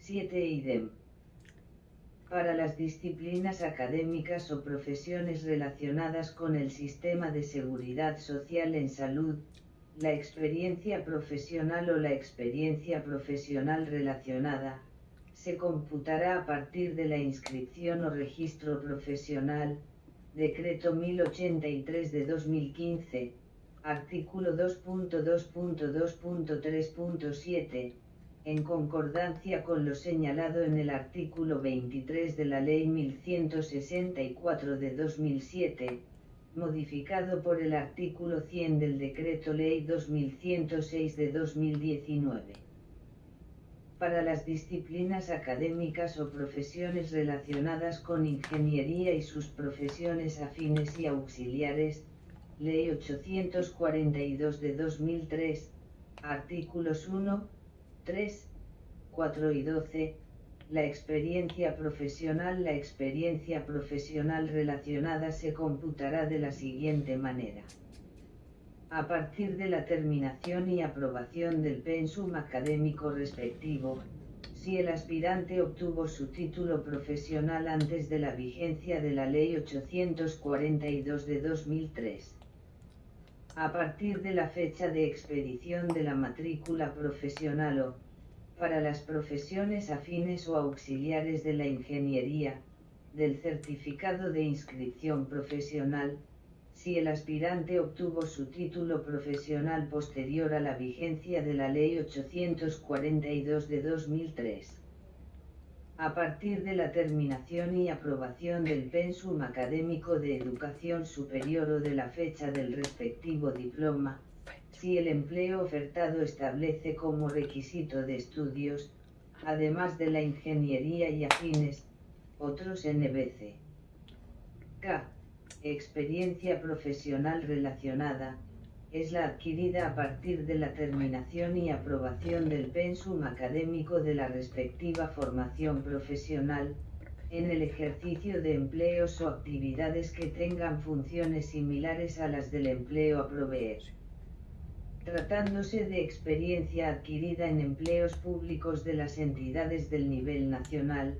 7 idem. Para las disciplinas académicas o profesiones relacionadas con el sistema de seguridad social en salud, la experiencia profesional o la experiencia profesional relacionada, se computará a partir de la inscripción o registro profesional, Decreto 1083 de 2015, artículo 2.2.2.3.7, en concordancia con lo señalado en el artículo 23 de la Ley 1164 de 2007, modificado por el artículo 100 del Decreto Ley 2106 de 2019. Para las disciplinas académicas o profesiones relacionadas con ingeniería y sus profesiones afines y auxiliares, Ley 842 de 2003, artículos 1, 3, 4 y 12, la experiencia profesional relacionada se computará de la siguiente manera. A partir de la terminación y aprobación del pensum académico respectivo, si el aspirante obtuvo su título profesional antes de la vigencia de la Ley 842 de 2003. A partir de la fecha de expedición de la matrícula profesional o, para las profesiones afines o auxiliares de la ingeniería, del certificado de inscripción profesional, si el aspirante obtuvo su título profesional posterior a la vigencia de la Ley 842 de 2003. A partir de la terminación y aprobación del pensum académico de educación superior o de la fecha del respectivo diploma, si el empleo ofertado establece como requisito de estudios, además de la ingeniería y afines, otros NBC. K. Experiencia profesional relacionada, es la adquirida a partir de la terminación y aprobación del pensum académico de la respectiva formación profesional, en el ejercicio de empleos o actividades que tengan funciones similares a las del empleo a proveer. Tratándose de experiencia adquirida en empleos públicos de las entidades del nivel nacional,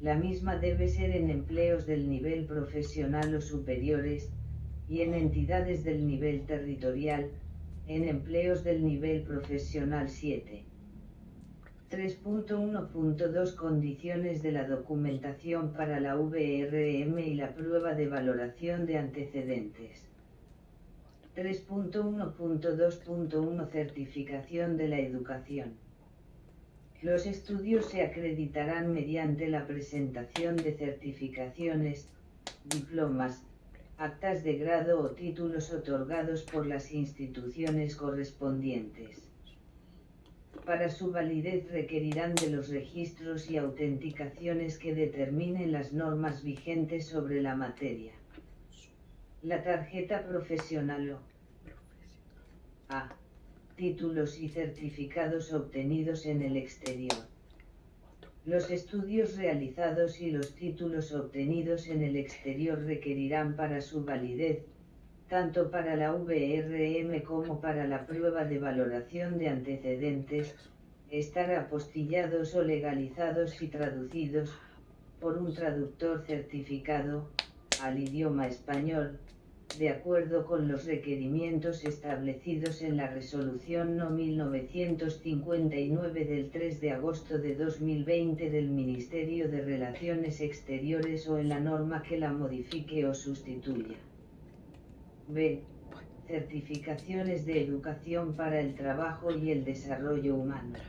la misma debe ser en empleos del nivel profesional o superiores, y en entidades del nivel territorial, en empleos del nivel profesional 7. 3.1.2 Condiciones de la documentación para la VRM y la prueba de valoración de antecedentes. 3.1.2.1 Certificación de la educación. Los estudios se acreditarán mediante la presentación de certificaciones, diplomas, actas de grado o títulos otorgados por las instituciones correspondientes. Para su validez requerirán de los registros y autenticaciones que determinen las normas vigentes sobre la materia. La tarjeta profesional o A. Títulos y certificados obtenidos en el exterior. Los estudios realizados y los títulos obtenidos en el exterior requerirán para su validez, tanto para la VRM como para la prueba de valoración de antecedentes, estar apostillados o legalizados y traducidos, por un traductor certificado, al idioma español, de acuerdo con los requerimientos establecidos en la Resolución No. 1959 del 3 de agosto de 2020 del Ministerio de Relaciones Exteriores o en la norma que la modifique o sustituya. B. Certificaciones de educación para el trabajo y el desarrollo humano.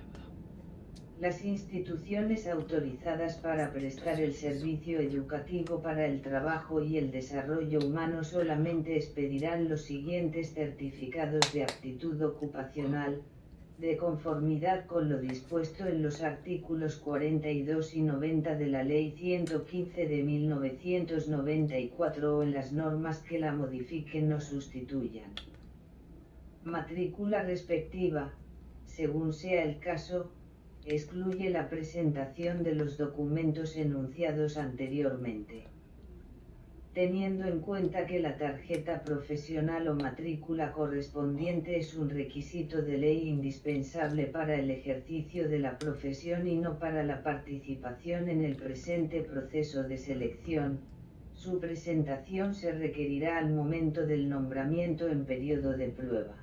Las instituciones autorizadas para prestar el servicio educativo para el trabajo y el desarrollo humano solamente expedirán los siguientes certificados de aptitud ocupacional, de conformidad con lo dispuesto en los artículos 42 y 90 de la Ley 115 de 1994 o en las normas que la modifiquen o sustituyan. Matrícula respectiva, según sea el caso, excluye la presentación de los documentos enunciados anteriormente. teniendo en cuenta que la tarjeta profesional o matrícula correspondiente es un requisito de ley indispensable para el ejercicio de la profesión y no para la participación en el presente proceso de selección. Su presentación se requerirá al momento del nombramiento en periodo de prueba.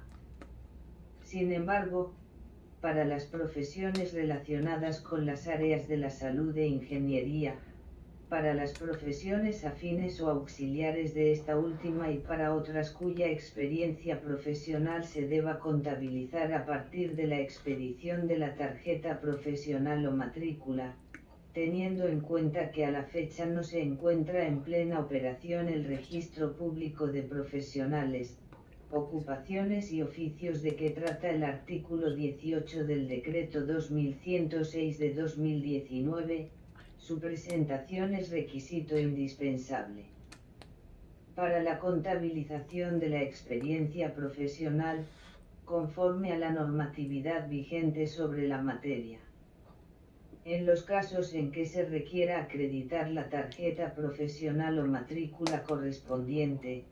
Sin embargo, para las profesiones relacionadas con las áreas de la salud e ingeniería, para las profesiones afines o auxiliares de esta última y para otras cuya experiencia profesional se deba contabilizar a partir de la expedición de la tarjeta profesional o matrícula, teniendo en cuenta que a la fecha no se encuentra en plena operación el Registro Público de Profesionales, Ocupaciones y Oficios de que trata el artículo 18 del Decreto 2106 de 2019, su presentación es requisito indispensable. Para la contabilización de la experiencia profesional, conforme a la normatividad vigente sobre la materia. En los casos en que se requiera acreditar la tarjeta profesional o matrícula correspondiente,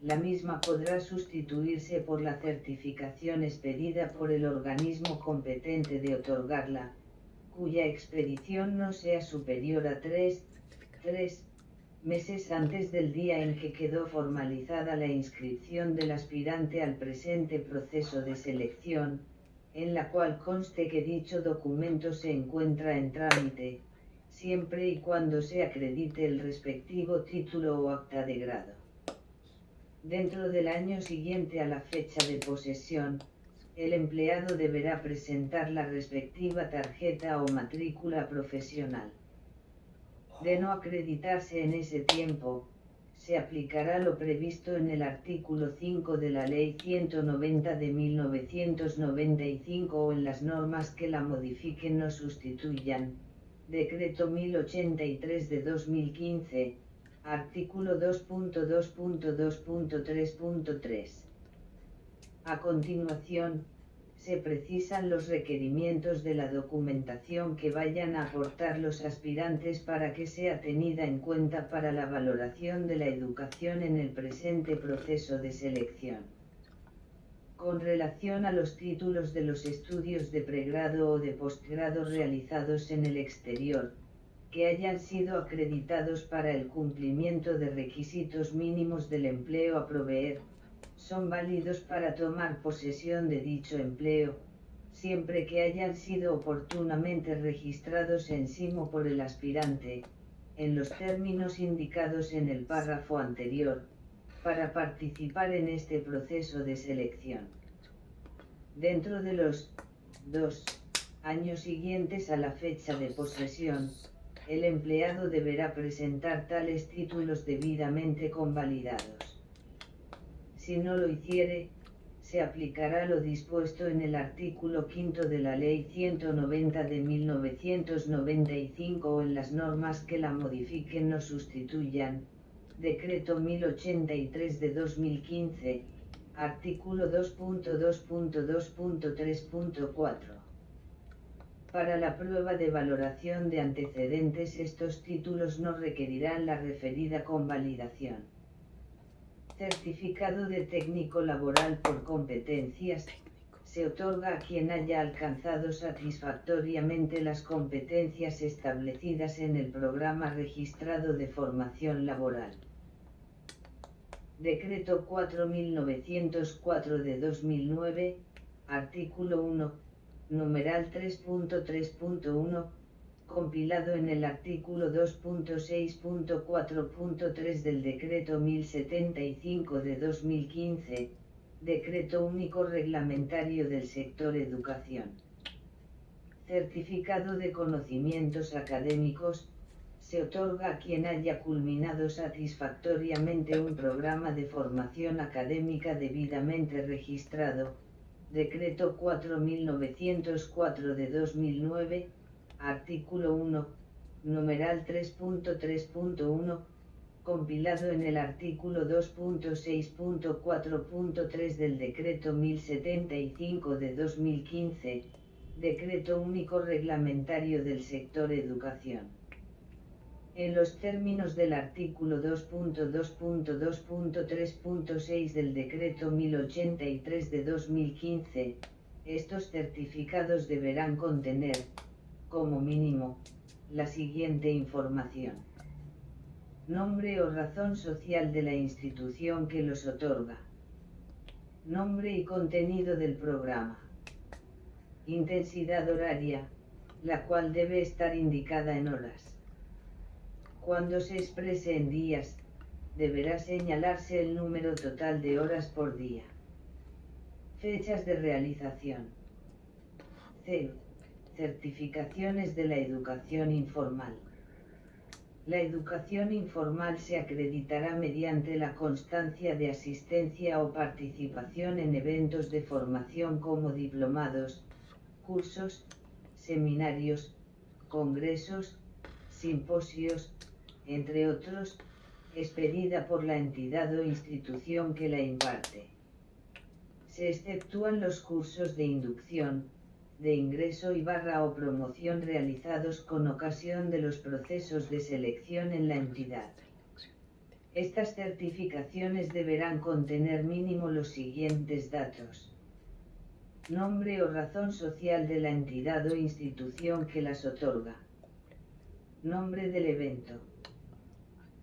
la misma podrá sustituirse por la certificación expedida por el organismo competente de otorgarla, cuya expedición no sea superior a 3 meses antes del día en que quedó formalizada la inscripción del aspirante al presente proceso de selección, en la cual conste que dicho documento se encuentra en trámite, siempre y cuando se acredite el respectivo título o acta de grado. Dentro del año siguiente a la fecha de posesión, el empleado deberá presentar la respectiva tarjeta o matrícula profesional. De no acreditarse en ese tiempo, se aplicará lo previsto en el artículo 5 de la Ley 190 de 1995 o en las normas que la modifiquen o sustituyan, Decreto 1083 de 2015, artículo 2.2.2.3.3. A continuación, se precisan los requerimientos de la documentación que vayan a aportar los aspirantes para que sea tenida en cuenta para la valoración de la educación en el presente proceso de selección. Con relación a los títulos de los estudios de pregrado o de posgrado realizados en el exterior, que hayan sido acreditados para el cumplimiento de requisitos mínimos del empleo a proveer, son válidos para tomar posesión de dicho empleo, siempre que hayan sido oportunamente registrados en SIMO por el aspirante, en los términos indicados en el párrafo anterior, para participar en este proceso de selección. Dentro de los 2 años siguientes a la fecha de posesión, el empleado deberá presentar tales títulos debidamente convalidados. Si no lo hiciere, se aplicará lo dispuesto en el artículo 5 de la Ley 190 de 1995 o en las normas que la modifiquen o sustituyan, Decreto 1083 de 2015, artículo 2.2.2.3.4. Para la prueba de valoración de antecedentes, estos títulos no requerirán la referida convalidación. Certificado de técnico laboral por competencias, se otorga a quien haya alcanzado satisfactoriamente las competencias establecidas en el programa registrado de formación laboral. Decreto 4.904 de 2009, artículo 1, numeral 3.3.1, compilado en el artículo 2.6.4.3 del Decreto 1075 de 2015, Decreto Único Reglamentario del Sector Educación. Certificado de conocimientos académicos, se otorga a quien haya culminado satisfactoriamente un programa de formación académica debidamente registrado, Decreto 4.904 de 2009, artículo 1, numeral 3.3.1, compilado en el artículo 2.6.4.3 del Decreto 1075 de 2015, Decreto Único Reglamentario del Sector Educación. En los términos del artículo 2.2.2.3.6 del Decreto 1083 de 2015, estos certificados deberán contener, como mínimo, la siguiente información: nombre o razón social de la institución que los otorga, nombre y contenido del programa, intensidad horaria, la cual debe estar indicada en horas. Cuando se exprese en días, deberá señalarse el número total de horas por día. Fechas de realización. C. Certificaciones de la educación informal. La educación informal se acreditará mediante la constancia de asistencia o participación en eventos de formación como diplomados, cursos, seminarios, congresos, simposios, entre otros, expedida por la entidad o institución que la imparte. Se exceptúan los cursos de inducción, de ingreso o promoción realizados con ocasión de los procesos de selección en la entidad. Estas certificaciones deberán contener mínimo los siguientes datos: nombre o razón social de la entidad o institución que las otorga, nombre del evento,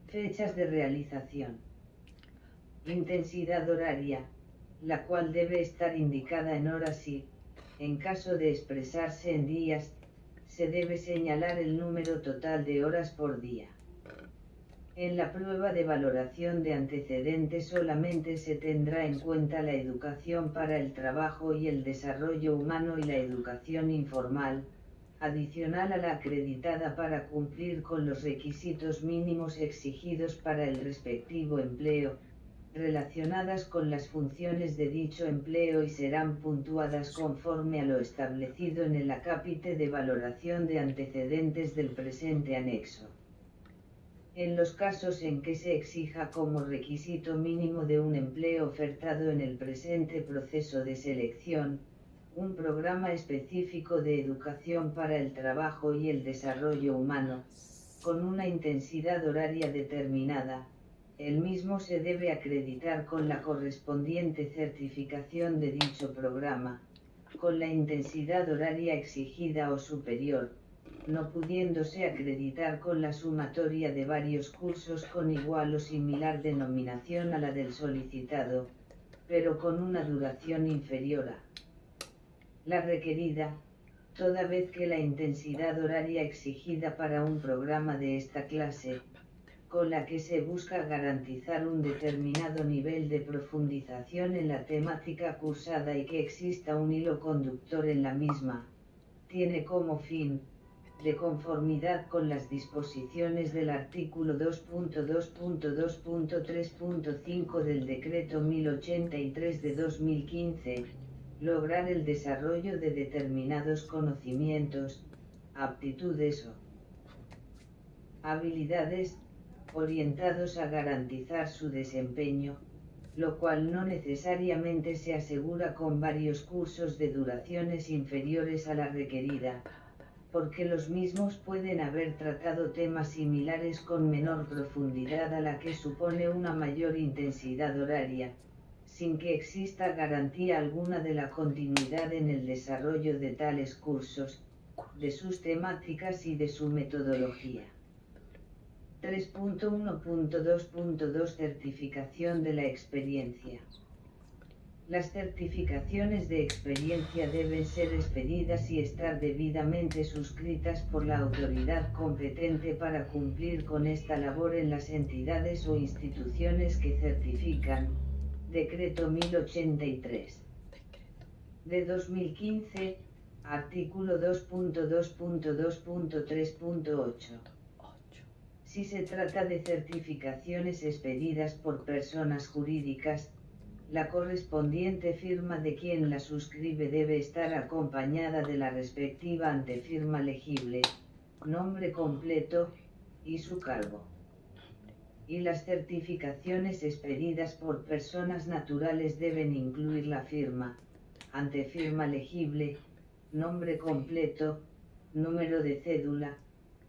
fechas de realización, intensidad horaria, la cual debe estar indicada en horas y, en caso de expresarse en días, se debe señalar el número total de horas por día. En la prueba de valoración de antecedentes solamente se tendrá en cuenta la educación para el trabajo y el desarrollo humano y la educación informal, adicional a la acreditada para cumplir con los requisitos mínimos exigidos para el respectivo empleo, relacionadas con las funciones de dicho empleo y serán puntuadas conforme a lo establecido en el acápite de valoración de antecedentes del presente anexo. En los casos en que se exija como requisito mínimo de un empleo ofertado en el presente proceso de selección, un programa específico de educación para el trabajo y el desarrollo humano, con una intensidad horaria determinada, el mismo se debe acreditar con la correspondiente certificación de dicho programa, con la intensidad horaria exigida o superior, no pudiéndose acreditar con la sumatoria de varios cursos con igual o similar denominación a la del solicitado, pero con una duración inferior a la requerida, toda vez que la intensidad horaria exigida para un programa de esta clase, con la que se busca garantizar un determinado nivel de profundización en la temática cursada y que exista un hilo conductor en la misma, tiene como fin, de conformidad con las disposiciones del artículo 2.2.2.3.5 del Decreto 1083 de 2015, lograr el desarrollo de determinados conocimientos, aptitudes o habilidades, orientados a garantizar su desempeño, lo cual no necesariamente se asegura con varios cursos de duraciones inferiores a la requerida, porque los mismos pueden haber tratado temas similares con menor profundidad a la que supone una mayor intensidad horaria, sin que exista garantía alguna de la continuidad en el desarrollo de tales cursos, de sus temáticas y de su metodología. 3.1.2.2 Certificación de la experiencia. Las certificaciones de experiencia deben ser expedidas y estar debidamente suscritas por la autoridad competente para cumplir con esta labor en las entidades o instituciones que certifican. Decreto 1083 de 2015, artículo 2.2.2.3.8. Si se trata de certificaciones expedidas por personas jurídicas, la correspondiente firma de quien la suscribe debe estar acompañada de la respectiva antefirma legible, nombre completo, y su cargo. Y las certificaciones expedidas por personas naturales deben incluir la firma, antefirma legible, nombre completo, número de cédula,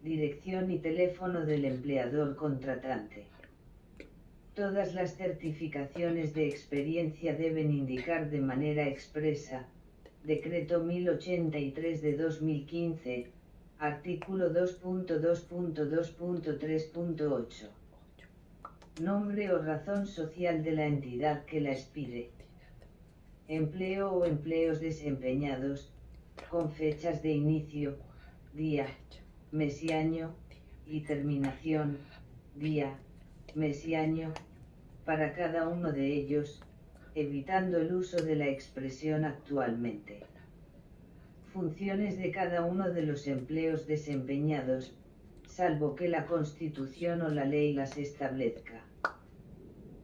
dirección y teléfono del empleador contratante. Todas las certificaciones de experiencia deben indicar de manera expresa, Decreto 1083 de 2015, artículo 2.2.2.3.8. Nombre o razón social de la entidad que la expide. Empleo o empleos desempeñados, con fechas de inicio, día, mes y año, y terminación, día, mes y año, para cada uno de ellos, evitando el uso de la expresión actualmente. Funciones de cada uno de los empleos desempeñados, salvo que la Constitución o la ley las establezca.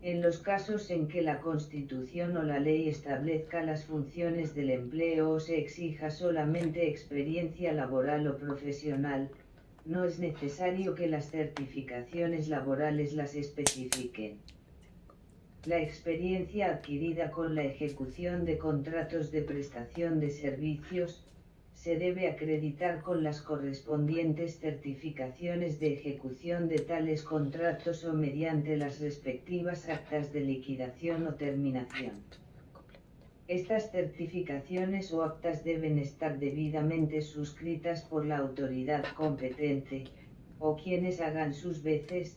En los casos en que la Constitución o la ley establezca las funciones del empleo o se exija solamente experiencia laboral o profesional, no es necesario que las certificaciones laborales las especifiquen. La experiencia adquirida con la ejecución de contratos de prestación de servicios, se debe acreditar con las correspondientes certificaciones de ejecución de tales contratos o mediante las respectivas actas de liquidación o terminación. Estas certificaciones o actas deben estar debidamente suscritas por la autoridad competente, o quienes hagan sus veces,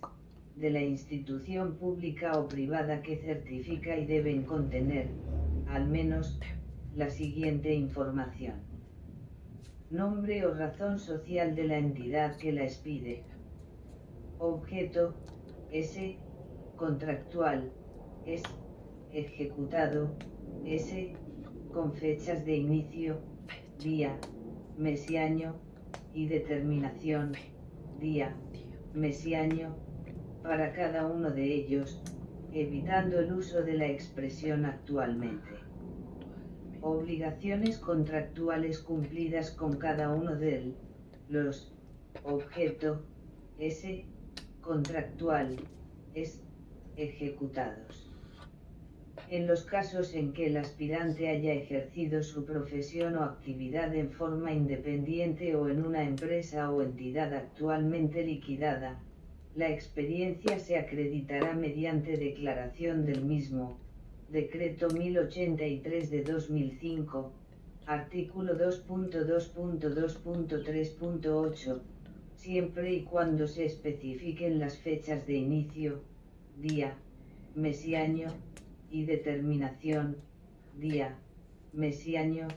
de la institución pública o privada que certifica y deben contener, al menos, la siguiente información. Nombre o razón social de la entidad que la expide. Objeto, S. Contractual, S. Ejecutado, S. Con fechas de inicio, día, mes y año, y determinación, día, mes y año, para cada uno de ellos, evitando el uso de la expresión actualmente. Obligaciones contractuales cumplidas con cada uno de los objeto, S. Contractual, S. Ejecutados. En los casos en que el aspirante haya ejercido su profesión o actividad en forma independiente o en una empresa o entidad actualmente liquidada, la experiencia se acreditará mediante declaración del mismo, Decreto 1083 de 2005, artículo 2.2.2.3.8, siempre y cuando se especifiquen las fechas de inicio, día, mes y año, y determinación, día, mes y año,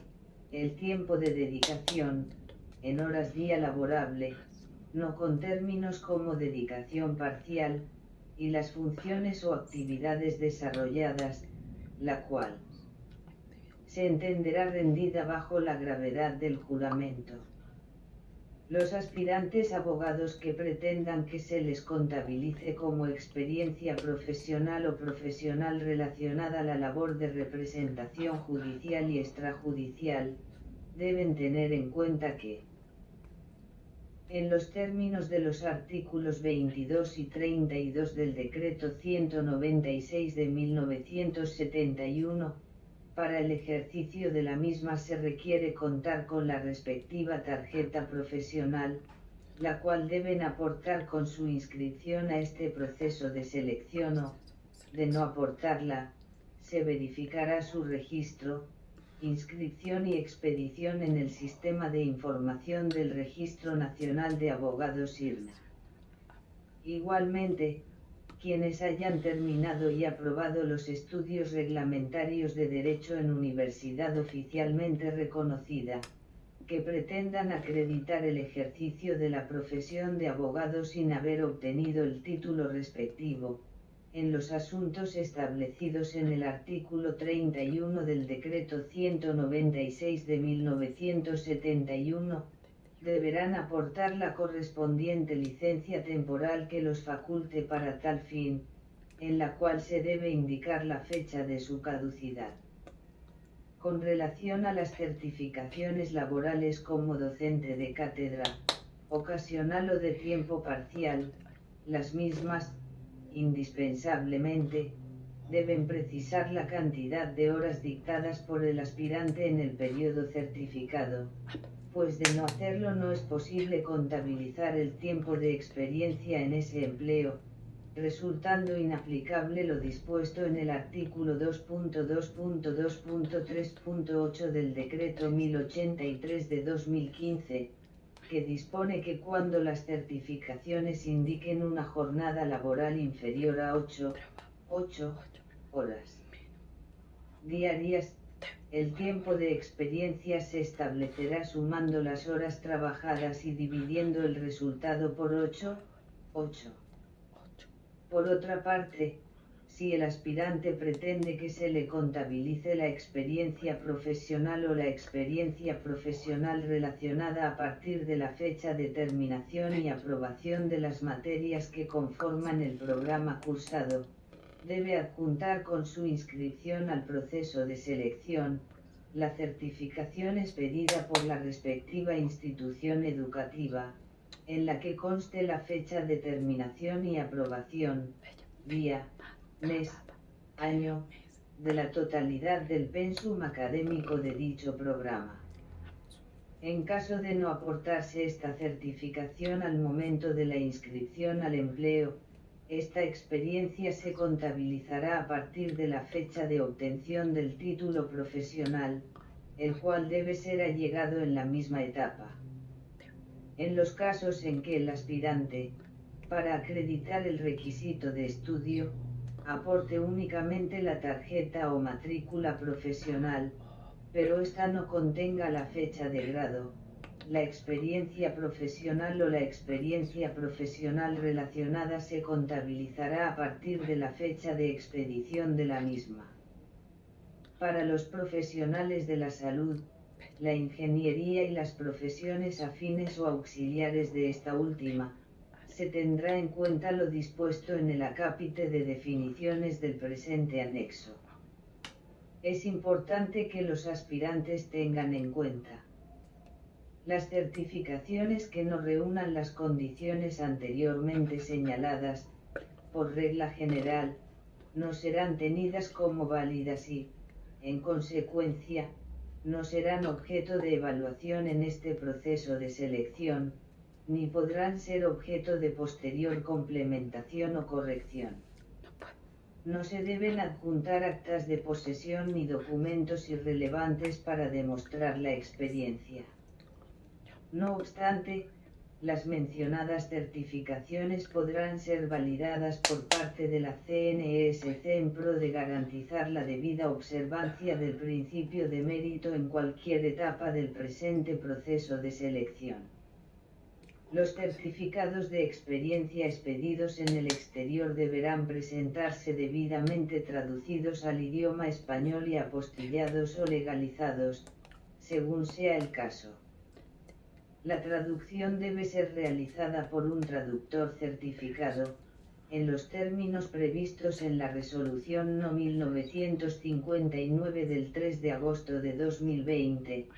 el tiempo de dedicación, en horas día laborable, no con términos como dedicación parcial, y las funciones o actividades desarrolladas, la cual se entenderá rendida bajo la gravedad del juramento. Los aspirantes abogados que pretendan que se les contabilice como experiencia profesional o profesional relacionada a la labor de representación judicial y extrajudicial, deben tener en cuenta que, en los términos de los artículos 22 y 32 del Decreto 196 de 1971, para el ejercicio de la misma se requiere contar con la respectiva tarjeta profesional, la cual deben aportar con su inscripción a este proceso de selección o, de no aportarla, se verificará su registro, inscripción y expedición en el Sistema de Información del Registro Nacional de Abogados IRNA. Igualmente, quienes hayan terminado y aprobado los estudios reglamentarios de Derecho en universidad oficialmente reconocida, que pretendan acreditar el ejercicio de la profesión de abogado sin haber obtenido el título respectivo, en los asuntos establecidos en el artículo 31 del Decreto 196 de 1971, deberán aportar la correspondiente licencia temporal que los faculte para tal fin, en la cual se debe indicar la fecha de su caducidad. Con relación a las certificaciones laborales como docente de cátedra, ocasional o de tiempo parcial, las mismas, indispensablemente, deben precisar la cantidad de horas dictadas por el aspirante en el periodo certificado, pues de no hacerlo no es posible contabilizar el tiempo de experiencia en ese empleo, resultando inaplicable lo dispuesto en el artículo 2.2.2.3.8 del Decreto 1083 de 2015, que dispone que cuando las certificaciones indiquen una jornada laboral inferior a 8 horas diarias, el tiempo de experiencia se establecerá sumando las horas trabajadas y dividiendo el resultado por 8. Por otra parte, si el aspirante pretende que se le contabilice la experiencia profesional o la experiencia profesional relacionada a partir de la fecha de terminación y aprobación de las materias que conforman el programa cursado, debe adjuntar con su inscripción al proceso de selección, la certificación expedida por la respectiva institución educativa, en la que conste la fecha de terminación y aprobación, día, mes, año, de la totalidad del pensum académico de dicho programa. En caso de no aportarse esta certificación al momento de la inscripción al empleo, esta experiencia se contabilizará a partir de la fecha de obtención del título profesional, el cual debe ser allegado en la misma etapa. En los casos en que el aspirante, para acreditar el requisito de estudio, aporte únicamente la tarjeta o matrícula profesional, pero ésta no contenga la fecha de grado, la experiencia profesional o la experiencia profesional relacionada se contabilizará a partir de la fecha de expedición de la misma. Para los profesionales de la salud, la ingeniería y las profesiones afines o auxiliares de esta última, se tendrá en cuenta lo dispuesto en el acápite de definiciones del presente anexo. Es importante que los aspirantes tengan en cuenta: las certificaciones que no reúnan las condiciones anteriormente señaladas, por regla general, no serán tenidas como válidas y, en consecuencia, no serán objeto de evaluación en este proceso de selección, ni podrán ser objeto de posterior complementación o corrección. No se deben adjuntar actas de posesión ni documentos irrelevantes para demostrar la experiencia. No obstante, las mencionadas certificaciones podrán ser validadas por parte de la CNESC en pro de garantizar la debida observancia del principio de mérito en cualquier etapa del presente proceso de selección. Los certificados de experiencia expedidos en el exterior deberán presentarse debidamente traducidos al idioma español y apostillados o legalizados, según sea el caso. La traducción debe ser realizada por un traductor certificado, en los términos previstos en la Resolución No. 1959 del 3 de agosto de 2020,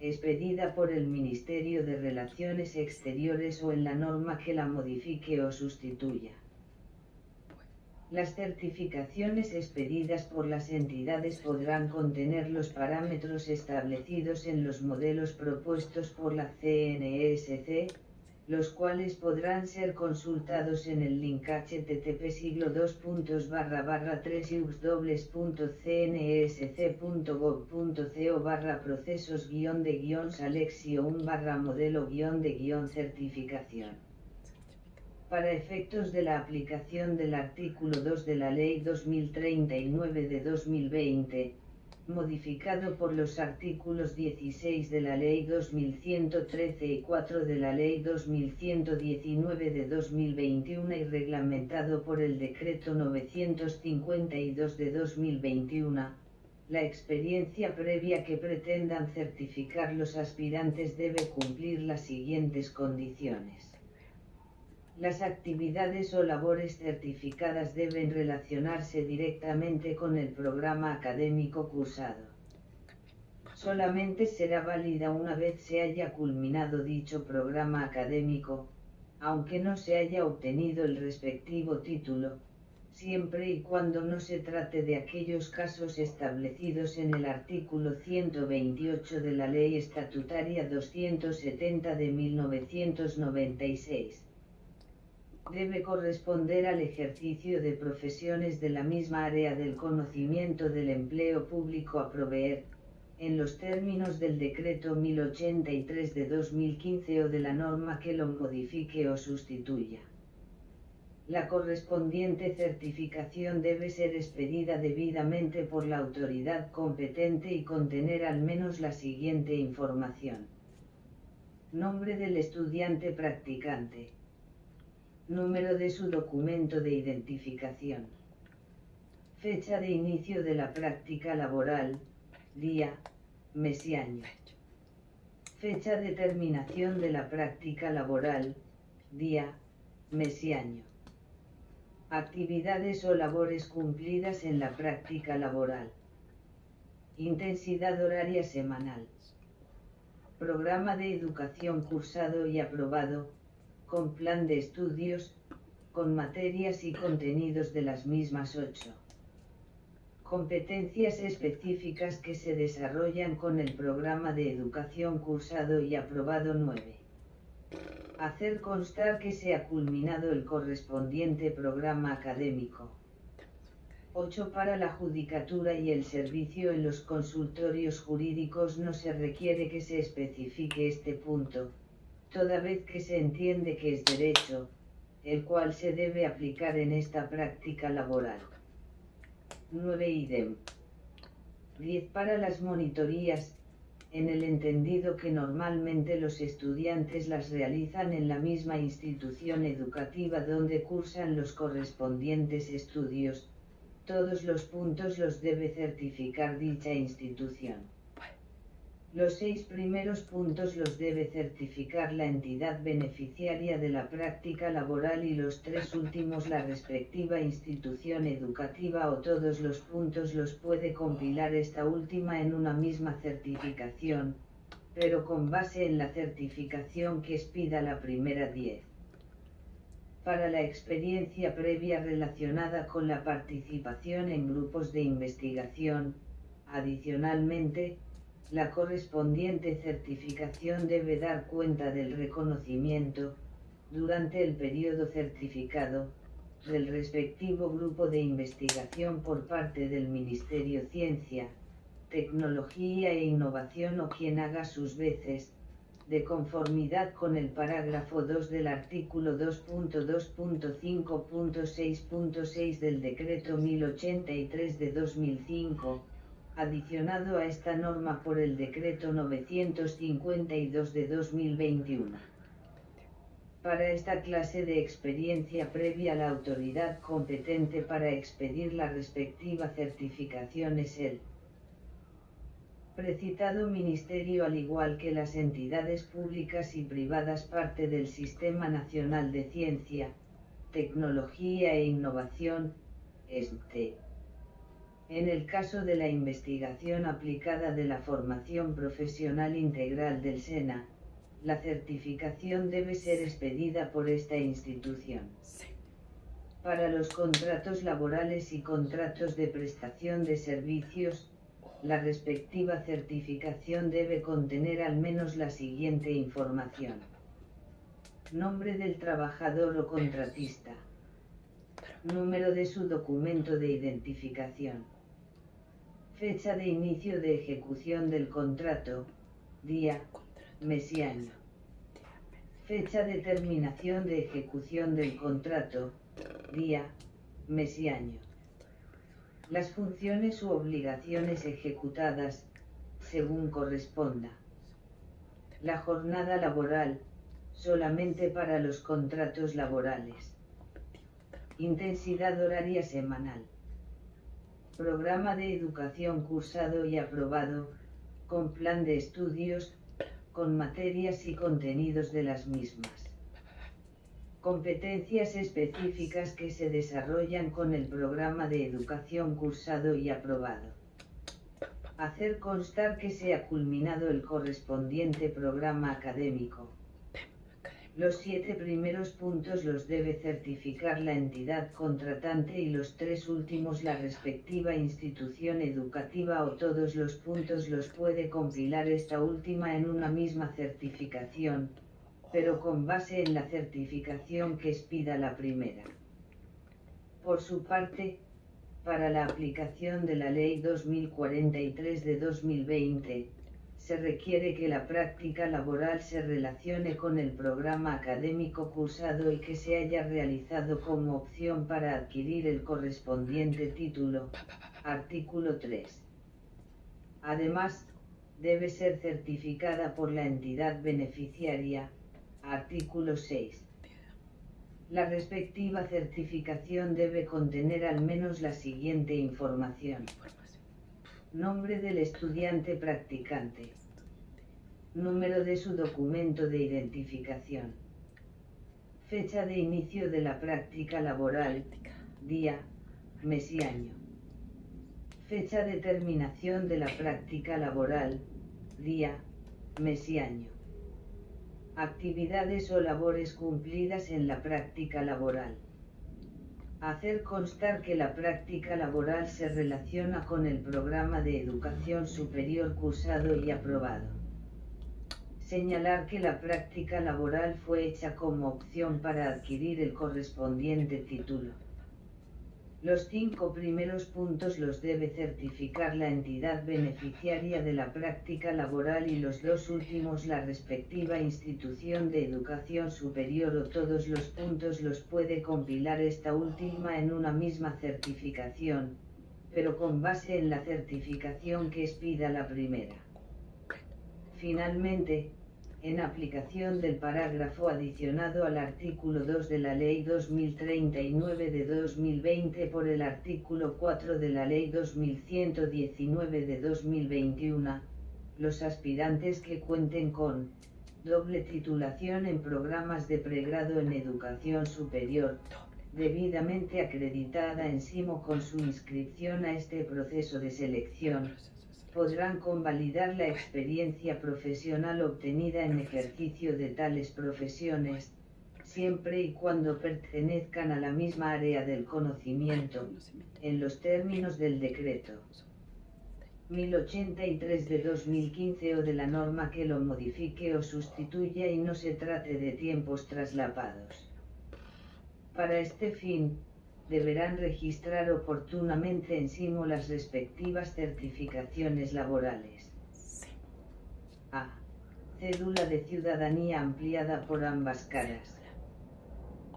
expedida por el Ministerio de Relaciones Exteriores o en la norma que la modifique o sustituya. Las certificaciones expedidas por las entidades podrán contener los parámetros establecidos en los modelos propuestos por la CNESC, los cuales podrán ser consultados en el link https://www.cnesc.gov.co/procesos-de-salexio-modelo-de-certificación. Para efectos de la aplicación del artículo 2 de la Ley 2039 de 2020, modificado por los artículos 16 de la Ley 2113 y 4 de la Ley 2119 de 2021 y reglamentado por el Decreto 952 de 2021, la experiencia previa que pretendan certificar los aspirantes debe cumplir las siguientes condiciones. Las actividades o labores certificadas deben relacionarse directamente con el programa académico cursado. Solamente será válida una vez se haya culminado dicho programa académico, aunque no se haya obtenido el respectivo título, siempre y cuando no se trate de aquellos casos establecidos en el artículo 128 de la Ley Estatutaria 270 de 1996. Debe corresponder al ejercicio de profesiones de la misma área del conocimiento del empleo público a proveer, en los términos del Decreto 1083 de 2015 o de la norma que lo modifique o sustituya. La correspondiente certificación debe ser expedida debidamente por la autoridad competente y contener al menos la siguiente información: nombre del estudiante practicante, número de su documento de identificación, fecha de inicio de la práctica laboral, día, mes y año, fecha de terminación de la práctica laboral, día, mes y año, actividades o labores cumplidas en la práctica laboral, intensidad horaria semanal, programa de educación cursado y aprobado, con plan de estudios, con materias y contenidos de las mismas 8. Competencias específicas que se desarrollan con el programa de educación cursado y aprobado 9. Hacer constar que se ha culminado el correspondiente programa académico. 8. Para la judicatura y el servicio en los consultorios jurídicos no se requiere que se especifique este punto, toda vez que se entiende que es derecho, el cual se debe aplicar en esta práctica laboral. 9 idem. 10. Para las monitorías, en el entendido que normalmente los estudiantes las realizan en la misma institución educativa donde cursan los correspondientes estudios, todos los puntos los debe certificar dicha institución. Los 6 primeros puntos los debe certificar la entidad beneficiaria de la práctica laboral y los 3 últimos la respectiva institución educativa, o todos los puntos los puede compilar esta última en una misma certificación, pero con base en la certificación que expida la primera 10. Para la experiencia previa relacionada con la participación en grupos de investigación, adicionalmente, la correspondiente certificación debe dar cuenta del reconocimiento, durante el periodo certificado, del respectivo grupo de investigación por parte del Ministerio Ciencia, Tecnología e Innovación o quien haga sus veces, de conformidad con el parágrafo 2 del artículo 2.2.5.6.6 del Decreto 1083 de 2005, adicionado a esta norma por el Decreto 952 de 2021. Para esta clase de experiencia previa, la autoridad competente para expedir la respectiva certificación es el precitado ministerio, al igual que las entidades públicas y privadas parte del Sistema Nacional de Ciencia, Tecnología e Innovación, SNTE. En el caso de la investigación aplicada de la formación profesional integral del SENA, la certificación debe ser expedida por esta institución. Para los contratos laborales y contratos de prestación de servicios, la respectiva certificación debe contener al menos la siguiente información: nombre del trabajador o contratista, número de su documento de identificación, fecha de inicio de ejecución del contrato, día, mes y año, fecha de terminación de ejecución del contrato, día, mes y año, las funciones u obligaciones ejecutadas, según corresponda, la jornada laboral, solamente para los contratos laborales, intensidad horaria semanal, programa de educación cursado y aprobado, con plan de estudios, con materias y contenidos de las mismas. Competencias específicas que se desarrollan con el programa de educación cursado y aprobado. Hacer constar que se ha culminado el correspondiente programa académico. Los 7 primeros puntos los debe certificar la entidad contratante y los 3 últimos la respectiva institución educativa, o todos los puntos los puede compilar esta última en una misma certificación, pero con base en la certificación que expida la primera. Por su parte, para la aplicación de la Ley 2043 de 2020, se requiere que la práctica laboral se relacione con el programa académico cursado y que se haya realizado como opción para adquirir el correspondiente título, artículo 3. Además, debe ser certificada por la entidad beneficiaria, artículo 6. La respectiva certificación debe contener al menos la siguiente información: nombre del estudiante practicante, número de su documento de identificación, fecha de inicio de la práctica laboral, día, mes y año, fecha de terminación de la práctica laboral, día, mes y año, actividades o labores cumplidas en la práctica laboral. Hacer constar que la práctica laboral se relaciona con el programa de educación superior cursado y aprobado. Señalar que la práctica laboral fue hecha como opción para adquirir el correspondiente título. Los 5 primeros puntos los debe certificar la entidad beneficiaria de la práctica laboral y los 2 últimos la respectiva institución de educación superior, o todos los puntos los puede compilar esta última en una misma certificación, pero con base en la certificación que expida la primera. Finalmente, en aplicación del parágrafo adicionado al artículo 2 de la Ley 2039 de 2020 por el artículo 4 de la Ley 2119 de 2021, los aspirantes que cuenten con doble titulación en programas de pregrado en educación superior, debidamente acreditada en SIMO con su inscripción a este proceso de selección, podrán convalidar la experiencia profesional obtenida en ejercicio de tales profesiones, siempre y cuando pertenezcan a la misma área del conocimiento, en los términos del decreto 1083 de 2015 o de la norma que lo modifique o sustituya y no se trate de tiempos traslapados. Para este fin, deberán registrar oportunamente en SIMO las respectivas certificaciones laborales. A. Cédula de ciudadanía ampliada por ambas caras.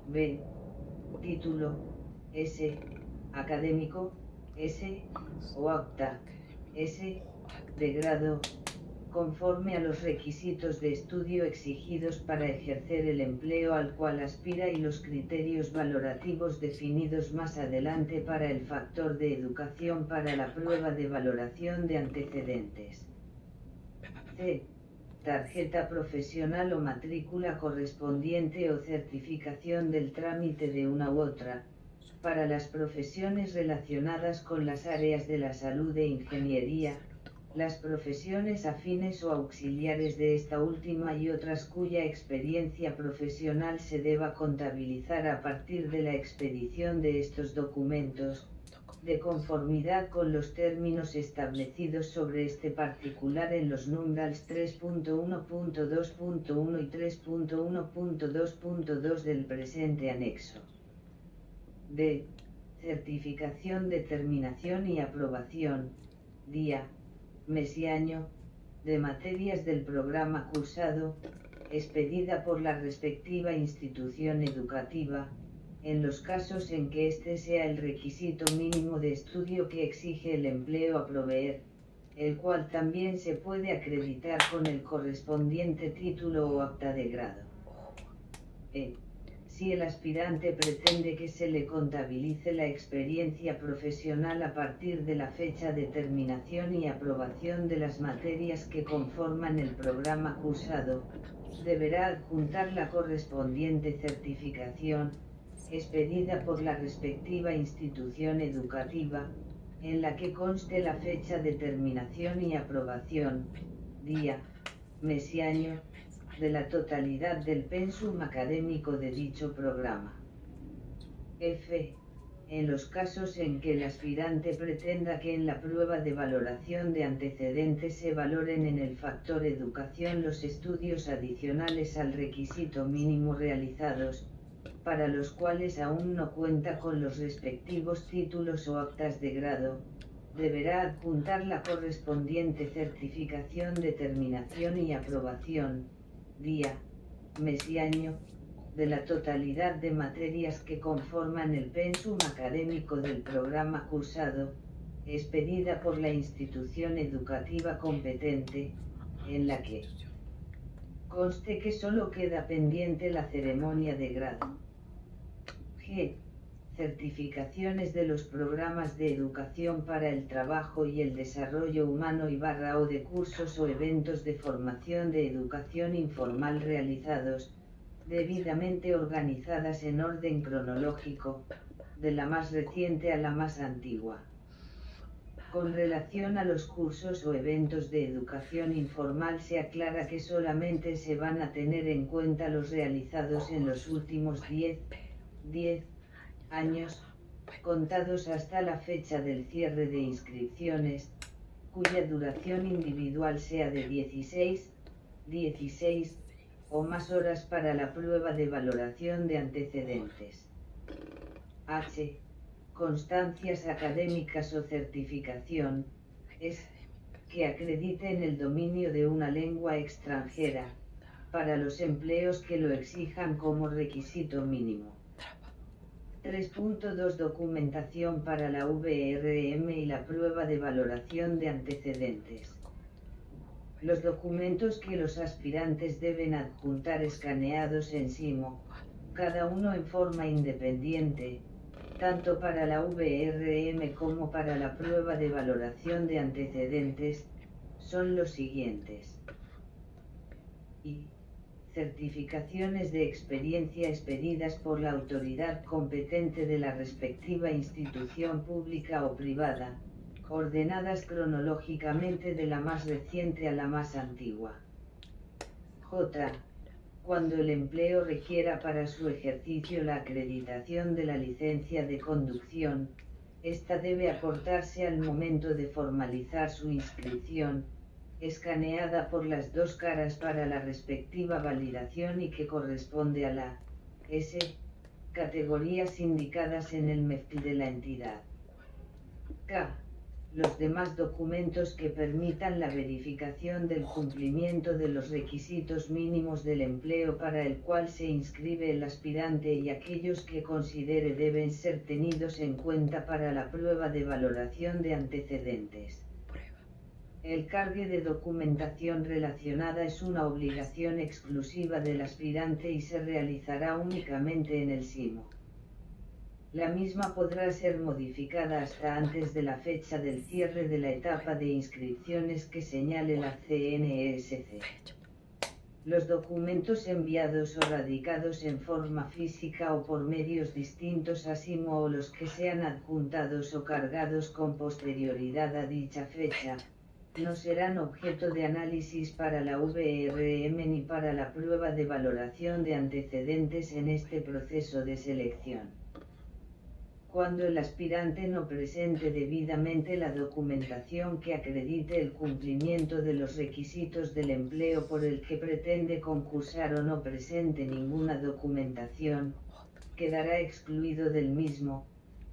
B. Título, S. Académico, S. o acta, S. de grado, conforme a los requisitos de estudio exigidos para ejercer el empleo al cual aspira y los criterios valorativos definidos más adelante para el factor de educación para la prueba de valoración de antecedentes. C. Tarjeta profesional o matrícula correspondiente o certificación del trámite de una u otra, para las profesiones relacionadas con las áreas de la salud e ingeniería, las profesiones afines o auxiliares de esta última y otras cuya experiencia profesional se deba contabilizar a partir de la expedición de estos documentos, de conformidad con los términos establecidos sobre este particular en los numerals 3.1.2.1 y 3.1.2.2 del presente anexo. D. Certificación de terminación y aprobación, día, mes y año, de materias del programa cursado, expedida por la respectiva institución educativa, en los casos en que este sea el requisito mínimo de estudio que exige el empleo a proveer, el cual también se puede acreditar con el correspondiente título o acta de grado. Si el aspirante pretende que se le contabilice la experiencia profesional a partir de la fecha de terminación y aprobación de las materias que conforman el programa cursado, deberá adjuntar la correspondiente certificación, expedida por la respectiva institución educativa, en la que conste la fecha de terminación y aprobación, día, mes y año, de la totalidad del pensum académico de dicho programa. F. En los casos en que el aspirante pretenda que en la prueba de valoración de antecedentes se valoren en el factor educación los estudios adicionales al requisito mínimo realizados, para los cuales aún no cuenta con los respectivos títulos o actas de grado, deberá adjuntar la correspondiente certificación de terminación y aprobación, día, mes y año, de la totalidad de materias que conforman el pensum académico del programa cursado, expedida por la institución educativa competente, en la que conste que solo queda pendiente la ceremonia de grado. G. Certificaciones de los programas de educación para el trabajo y el desarrollo humano o de cursos o eventos de formación de educación informal realizados, debidamente organizadas en orden cronológico, de la más reciente a la más antigua. Con relación a los cursos o eventos de educación informal se aclara que solamente se van a tener en cuenta los realizados en los últimos 10 años, contados hasta la fecha del cierre de inscripciones, cuya duración individual sea de 16 o más horas para la prueba de valoración de antecedentes. H. Constancias académicas o certificación, es, que acrediten el dominio de una lengua extranjera, para los empleos que lo exijan como requisito mínimo. 3.2 Documentación para la VRM y la prueba de valoración de antecedentes. Los documentos que los aspirantes deben adjuntar escaneados en SIMO, cada uno en forma independiente, tanto para la VRM como para la prueba de valoración de antecedentes, son los siguientes. Y certificaciones de experiencia expedidas por la autoridad competente de la respectiva institución pública o privada, ordenadas cronológicamente de la más reciente a la más antigua. J. Cuando el empleo requiera para su ejercicio la acreditación de la licencia de conducción, esta debe aportarse al momento de formalizar su inscripción, escaneada por las dos caras para la respectiva validación y que corresponde a la S. categorías indicadas en el MEFC de la entidad. K. Los demás documentos que permitan la verificación del cumplimiento de los requisitos mínimos del empleo para el cual se inscribe el aspirante y aquellos que considere deben ser tenidos en cuenta para la prueba de valoración de antecedentes. El cargue de documentación relacionada es una obligación exclusiva del aspirante y se realizará únicamente en el SIMO. La misma podrá ser modificada hasta antes de la fecha del cierre de la etapa de inscripciones que señale la CNESC. Los documentos enviados o radicados en forma física o por medios distintos a SIMO o los que sean adjuntados o cargados con posterioridad a dicha fecha, no serán objeto de análisis para la VRM ni para la prueba de valoración de antecedentes en este proceso de selección. Cuando el aspirante no presente debidamente la documentación que acredite el cumplimiento de los requisitos del empleo por el que pretende concursar o no presente ninguna documentación, quedará excluido del mismo,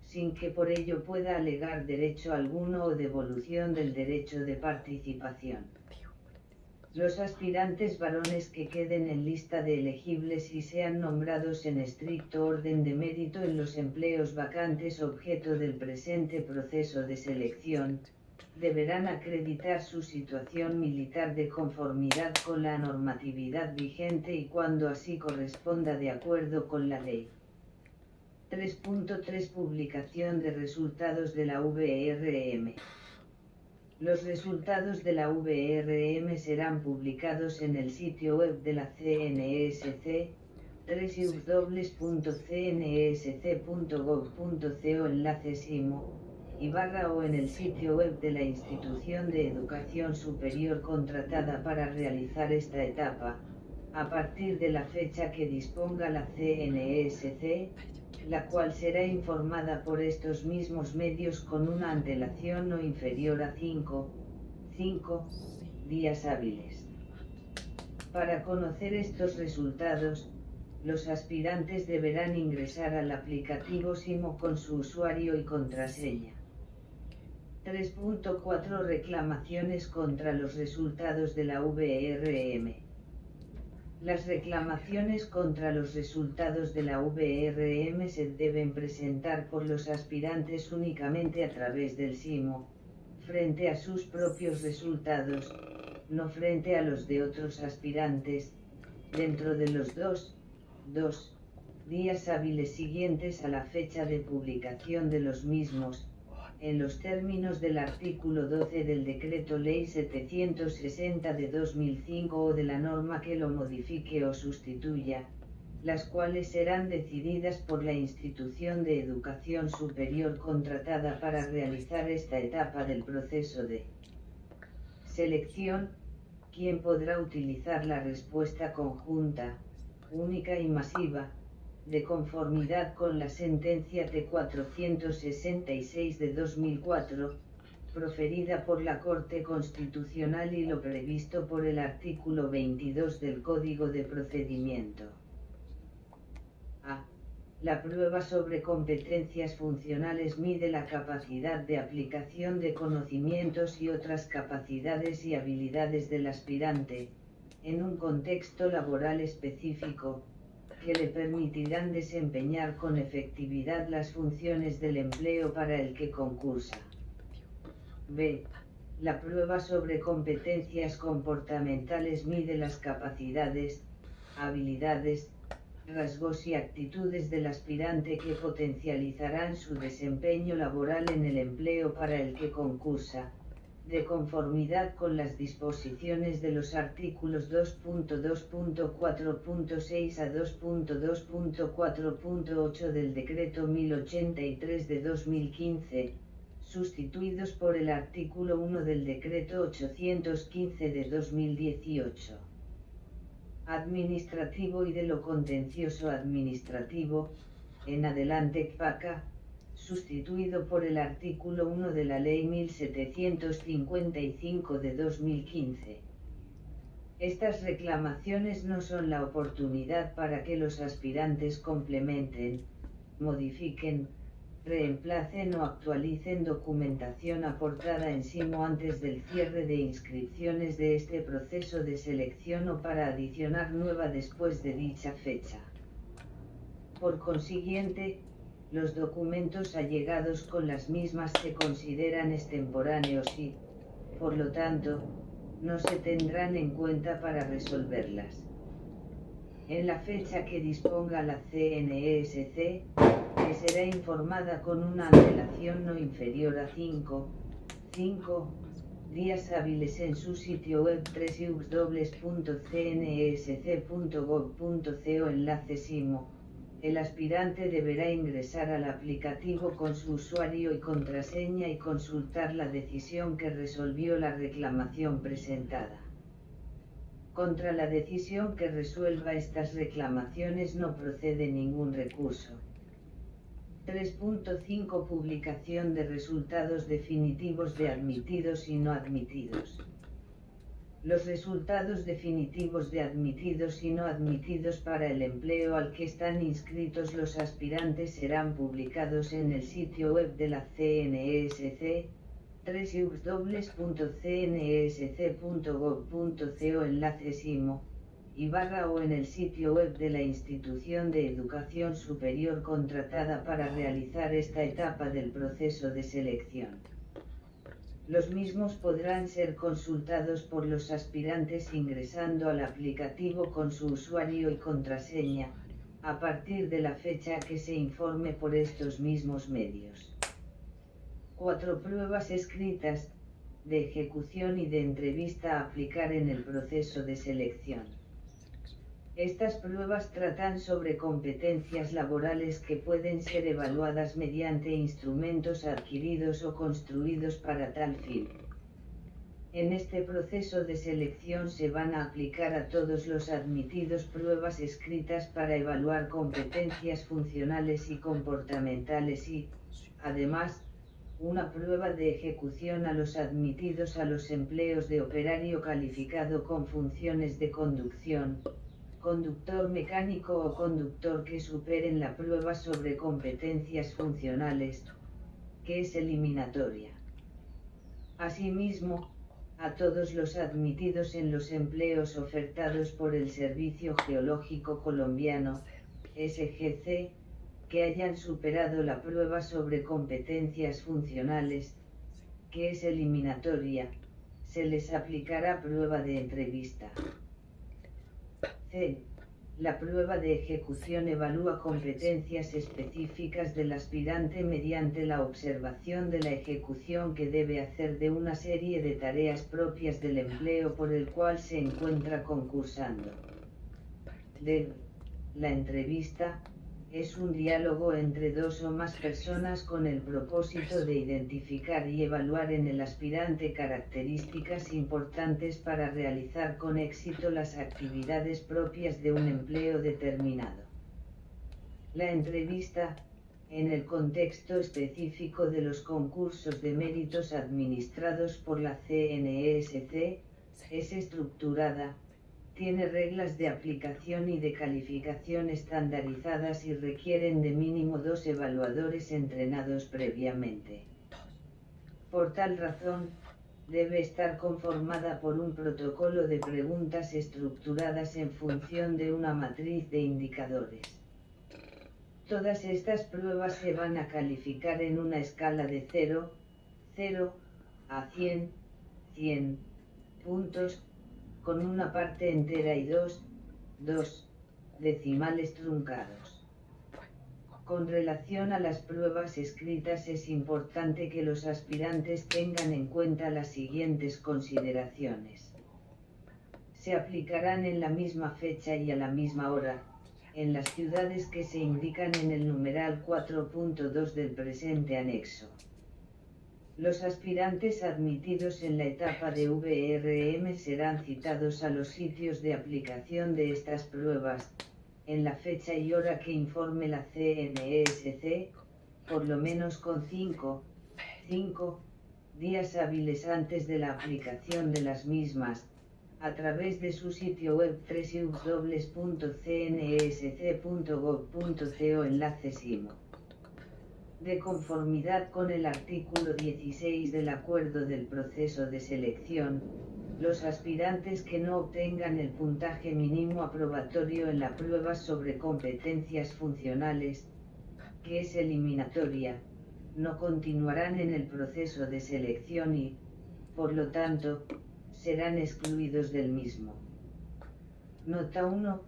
sin que por ello pueda alegar derecho alguno o devolución del derecho de participación. Los aspirantes varones que queden en lista de elegibles y sean nombrados en estricto orden de mérito en los empleos vacantes objeto del presente proceso de selección, deberán acreditar su situación militar de conformidad con la normatividad vigente y cuando así corresponda de acuerdo con la ley. 3.3 Publicación de resultados de la VRM. Los resultados de la VRM serán publicados en el sitio web de la CNESC, www.cnsc.gov.co enlace SIMO, o en el sitio web de la institución de educación superior contratada para realizar esta etapa, a partir de la fecha que disponga la CNESC, la cual será informada por estos mismos medios con una antelación no inferior a 5 días hábiles. Para conocer estos resultados, los aspirantes deberán ingresar al aplicativo SIMO con su usuario y contraseña. 3.4 Reclamaciones contra los resultados de la VRM. Las reclamaciones contra los resultados de la VRM se deben presentar por los aspirantes únicamente a través del SIMO, frente a sus propios resultados, no frente a los de otros aspirantes, dentro de los dos días hábiles siguientes a la fecha de publicación de los mismos, en los términos del artículo 12 del Decreto Ley 760 de 2005 o de la norma que lo modifique o sustituya, las cuales serán decididas por la institución de educación superior contratada para realizar esta etapa del proceso de selección, quien podrá utilizar la respuesta conjunta, única y masiva, de conformidad con la sentencia T466 de 2004, proferida por la Corte Constitucional y lo previsto por el artículo 22 del Código de Procedimiento. A. La prueba sobre competencias funcionales mide la capacidad de aplicación de conocimientos y otras capacidades y habilidades del aspirante, en un contexto laboral específico, que le permitirán desempeñar con efectividad las funciones del empleo para el que concursa. B. La prueba sobre competencias comportamentales mide las capacidades, habilidades, rasgos y actitudes del aspirante que potencializarán su desempeño laboral en el empleo para el que concursa, de conformidad con las disposiciones de los artículos 2.2.4.6 a 2.2.4.8 del Decreto 1083 de 2015, sustituidos por el artículo 1 del Decreto 815 de 2018. Administrativo y de lo contencioso administrativo, en adelante CPACA, sustituido por el artículo 1 de la Ley 1755 de 2015. Estas reclamaciones no son la oportunidad para que los aspirantes complementen, modifiquen, reemplacen o actualicen documentación aportada en SIMO antes del cierre de inscripciones de este proceso de selección o para adicionar nueva después de dicha fecha. Por consiguiente, los documentos allegados con las mismas se consideran extemporáneos y, por lo tanto, no se tendrán en cuenta para resolverlas. En la fecha que disponga la CNESC, que será informada con una antelación no inferior a 5 días hábiles en su sitio web www.cnsc.gov.co enlace SIMO, el aspirante deberá ingresar al aplicativo con su usuario y contraseña y consultar la decisión que resolvió la reclamación presentada. Contra la decisión que resuelva estas reclamaciones no procede ningún recurso. 3.5 Publicación de resultados definitivos de admitidos y no admitidos. Los resultados definitivos de admitidos y no admitidos para el empleo al que están inscritos los aspirantes serán publicados en el sitio web de la CNESC, www.cnsc.gov.co enlace SIMO, o en el sitio web de la institución de educación superior contratada para realizar esta etapa del proceso de selección. Los mismos podrán ser consultados por los aspirantes ingresando al aplicativo con su usuario y contraseña, a partir de la fecha que se informe por estos mismos medios. 4 Pruebas escritas, de ejecución y de entrevista a aplicar en el proceso de selección. Estas pruebas tratan sobre competencias laborales que pueden ser evaluadas mediante instrumentos adquiridos o construidos para tal fin. En este proceso de selección se van a aplicar a todos los admitidos pruebas escritas para evaluar competencias funcionales y comportamentales y, además, una prueba de ejecución a los admitidos a los empleos de operario calificado con funciones de conducción, conductor mecánico o conductor que superen la prueba sobre competencias funcionales, que es eliminatoria. Asimismo, a todos los admitidos en los empleos ofertados por el Servicio Geológico Colombiano, SGC, que hayan superado la prueba sobre competencias funcionales, que es eliminatoria, se les aplicará prueba de entrevista. C. La prueba de ejecución evalúa competencias específicas del aspirante mediante la observación de la ejecución que debe hacer de una serie de tareas propias del empleo por el cual se encuentra concursando. D. La entrevista es un diálogo entre dos o más personas con el propósito de identificar y evaluar en el aspirante características importantes para realizar con éxito las actividades propias de un empleo determinado. La entrevista, en el contexto específico de los concursos de méritos administrados por la CNESC, es estructurada, tiene reglas de aplicación y de calificación estandarizadas y requieren de mínimo 2 evaluadores entrenados previamente. Por tal razón, debe estar conformada por un protocolo de preguntas estructuradas en función de una matriz de indicadores. Todas estas pruebas se van a calificar en una escala de 0 a 100 puntos, con una parte entera y dos decimales truncados. Con relación a las pruebas escritas es importante que los aspirantes tengan en cuenta las siguientes consideraciones. Se aplicarán en la misma fecha y a la misma hora, en las ciudades que se indican en el numeral 4.2 del presente anexo. Los aspirantes admitidos en la etapa de VRM serán citados a los sitios de aplicación de estas pruebas, en la fecha y hora que informe la CNESC, por lo menos con 5 días hábiles antes de la aplicación de las mismas, a través de su sitio web www.cnesc.gov.co enlace SIMO. De conformidad con el artículo 16 del Acuerdo del Proceso de Selección, los aspirantes que no obtengan el puntaje mínimo aprobatorio en la prueba sobre competencias funcionales, que es eliminatoria, no continuarán en el proceso de selección y, por lo tanto, serán excluidos del mismo. Nota 1.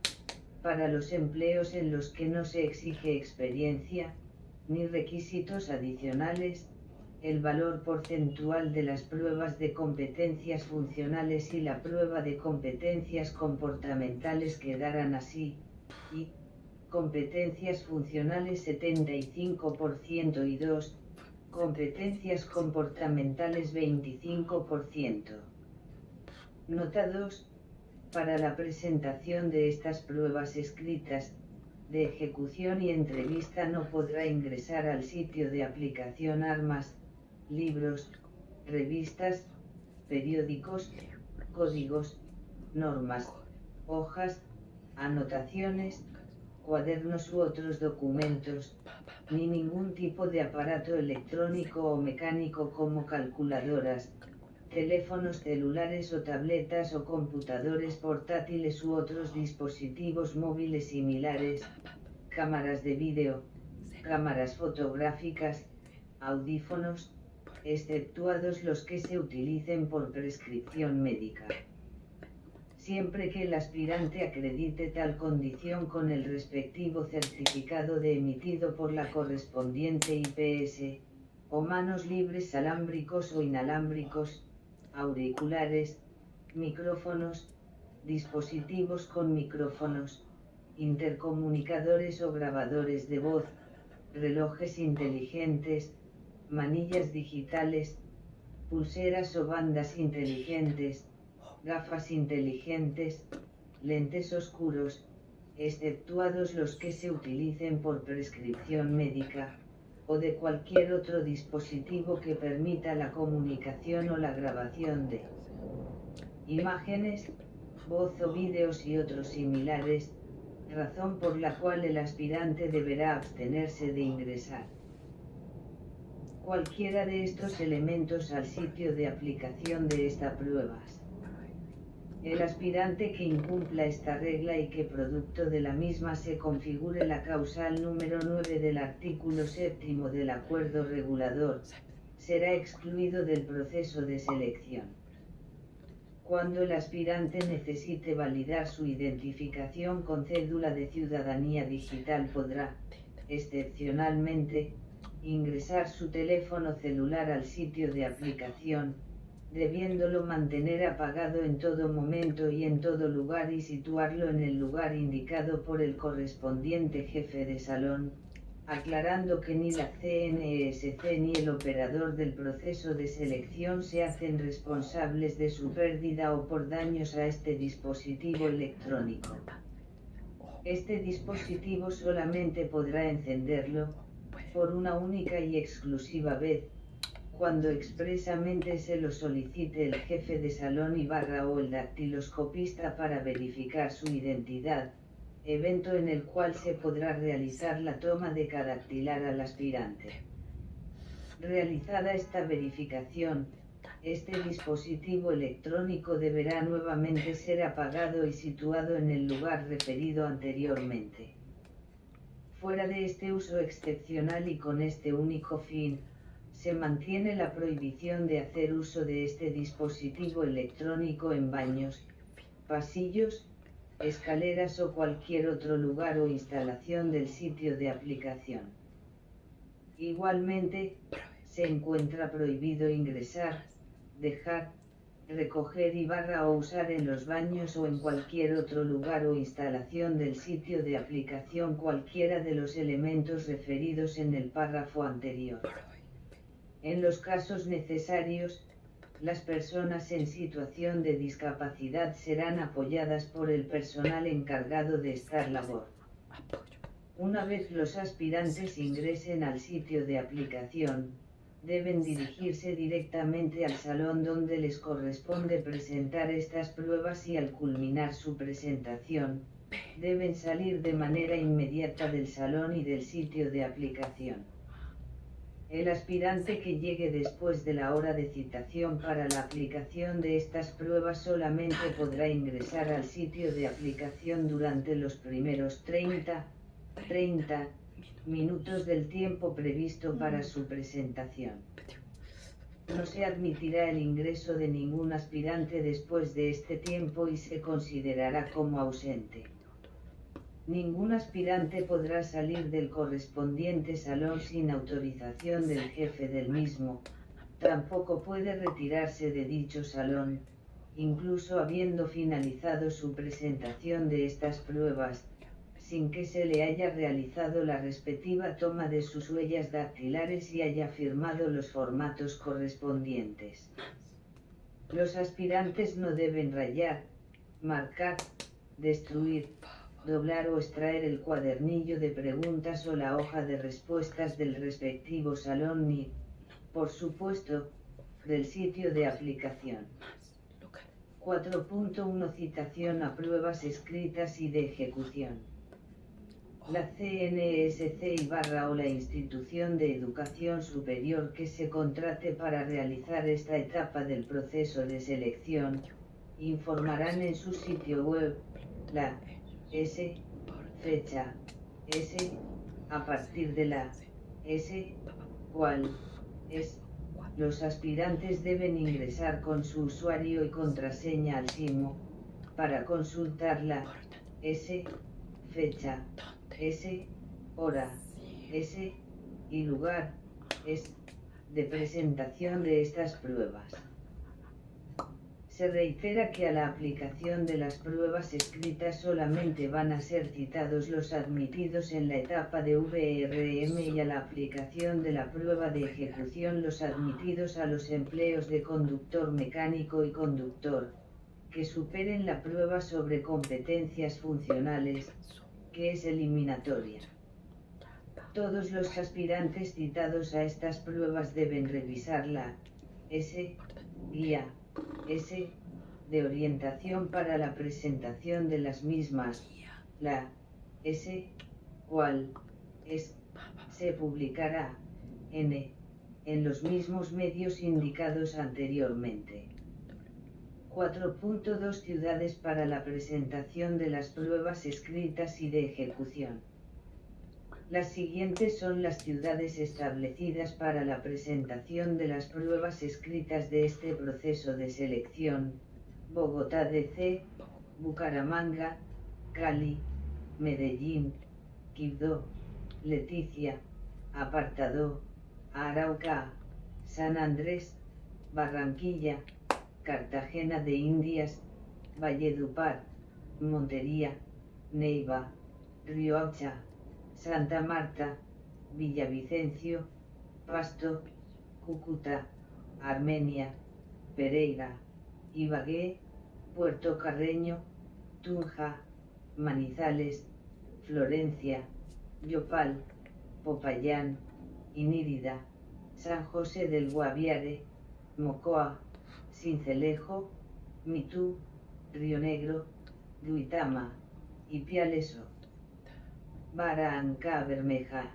Para los empleos en los que no se exige experiencia, ni requisitos adicionales, el valor porcentual de las pruebas de competencias funcionales y la prueba de competencias comportamentales quedarán así, y, competencias funcionales 75% y 2, competencias comportamentales 25%. Nota 2. Para la presentación de estas pruebas escritas, de ejecución y entrevista no podrá ingresar al sitio de aplicación armas, libros, revistas, periódicos, códigos, normas, hojas, anotaciones, cuadernos u otros documentos, ni ningún tipo de aparato electrónico o mecánico como calculadoras, teléfonos celulares o tabletas o computadores portátiles u otros dispositivos móviles similares, cámaras de vídeo, cámaras fotográficas, audífonos, exceptuados los que se utilicen por prescripción médica. Siempre que el aspirante acredite tal condición con el respectivo certificado de emitido por la correspondiente IPS, o manos libres alámbricos o inalámbricos, auriculares, micrófonos, dispositivos con micrófonos, intercomunicadores o grabadores de voz, relojes inteligentes, manillas digitales, pulseras o bandas inteligentes, gafas inteligentes, lentes oscuros, exceptuados los que se utilicen por prescripción médica, o de cualquier otro dispositivo que permita la comunicación o la grabación de imágenes, voz o vídeos y otros similares, razón por la cual el aspirante deberá abstenerse de ingresar cualquiera de estos elementos al sitio de aplicación de esta pruebas. El aspirante que incumpla esta regla y que producto de la misma se configure la causal número 9 del artículo 7º del acuerdo regulador, será excluido del proceso de selección. Cuando el aspirante necesite validar su identificación con cédula de ciudadanía digital podrá, excepcionalmente, ingresar su teléfono celular al sitio de aplicación, debiéndolo mantener apagado en todo momento y en todo lugar y situarlo en el lugar indicado por el correspondiente jefe de salón, aclarando que ni la CNESC ni el operador del proceso de selección se hacen responsables de su pérdida o por daños a este dispositivo electrónico. Este dispositivo solamente podrá encenderlo, por una única y exclusiva vez, cuando expresamente se lo solicite el jefe de salón o el dactiloscopista para verificar su identidad, evento en el cual se podrá realizar la toma de cadactilar al aspirante. Realizada esta verificación, este dispositivo electrónico deberá nuevamente ser apagado y situado en el lugar referido anteriormente. Fuera de este uso excepcional y con este único fin, se mantiene la prohibición de hacer uso de este dispositivo electrónico en baños, pasillos, escaleras o cualquier otro lugar o instalación del sitio de aplicación. Igualmente, se encuentra prohibido ingresar, dejar, recoger o usar en los baños o en cualquier otro lugar o instalación del sitio de aplicación cualquiera de los elementos referidos en el párrafo anterior. En los casos necesarios, las personas en situación de discapacidad serán apoyadas por el personal encargado de esta labor. Una vez los aspirantes ingresen al sitio de aplicación, deben dirigirse directamente al salón donde les corresponde presentar estas pruebas y al culminar su presentación, deben salir de manera inmediata del salón y del sitio de aplicación. El aspirante que llegue después de la hora de citación para la aplicación de estas pruebas solamente podrá ingresar al sitio de aplicación durante los primeros 30 minutos del tiempo previsto para su presentación. No se admitirá el ingreso de ningún aspirante después de este tiempo y se considerará como ausente. Ningún aspirante podrá salir del correspondiente salón sin autorización del jefe del mismo, tampoco puede retirarse de dicho salón, incluso habiendo finalizado su presentación de estas pruebas, sin que se le haya realizado la respectiva toma de sus huellas dactilares y haya firmado los formatos correspondientes. Los aspirantes no deben rayar, marcar, destruir, doblar o extraer el cuadernillo de preguntas o la hoja de respuestas del respectivo salón ni, por supuesto, del sitio de aplicación. 4.1 Citación a pruebas escritas y de ejecución. La CNESC o la institución de educación superior que se contrate para realizar esta etapa del proceso de selección, informarán en su sitio web, la S, fecha, S, a partir de la S, cual, es, los aspirantes deben ingresar con su usuario y contraseña al SIMO, para consultar la S, fecha, S, hora, S, y lugar, S, de presentación de estas pruebas. Se reitera que a la aplicación de las pruebas escritas solamente van a ser citados los admitidos en la etapa de VRM y a la aplicación de la prueba de ejecución los admitidos a los empleos de conductor mecánico y conductor, que superen la prueba sobre competencias funcionales, que es eliminatoria. Todos los aspirantes citados a estas pruebas deben revisar la guía S de orientación para la presentación de las mismas, la cual se publicará en los mismos medios indicados anteriormente. 4.2 Ciudades para la presentación de las pruebas escritas y de ejecución. Las siguientes son las ciudades establecidas para la presentación de las pruebas escritas de este proceso de selección: Bogotá DC, Bucaramanga, Cali, Medellín, Quibdó, Leticia, Apartadó, Arauca, San Andrés, Barranquilla, Cartagena de Indias, Valledupar, Montería, Neiva, Riohacha, Santa Marta, Villavicencio, Pasto, Cúcuta, Armenia, Pereira, Ibagué, Puerto Carreño, Tunja, Manizales, Florencia, Yopal, Popayán, Inírida, San José del Guaviare, Mocoa, Sincelejo, Mitú, Río Negro, Duitama, Ipialeso, Barranca Bermeja.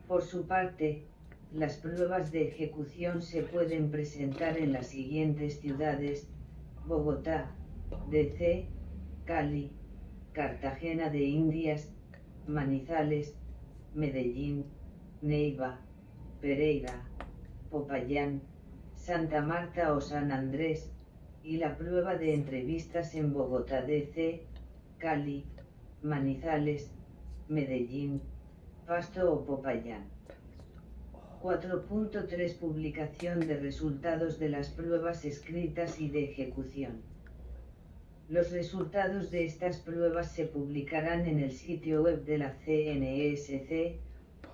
Por su parte, las pruebas de ejecución se pueden presentar en las siguientes ciudades: Bogotá, DC, Cali, Cartagena de Indias, Manizales, Medellín, Neiva, Pereira, Popayán, Santa Marta o San Andrés, y la prueba de entrevistas en Bogotá DC, Cali, Manizales, Medellín, Pasto o Popayán. 4.3 Publicación de resultados de las pruebas escritas y de ejecución. Los resultados de estas pruebas se publicarán en el sitio web de la CNESC,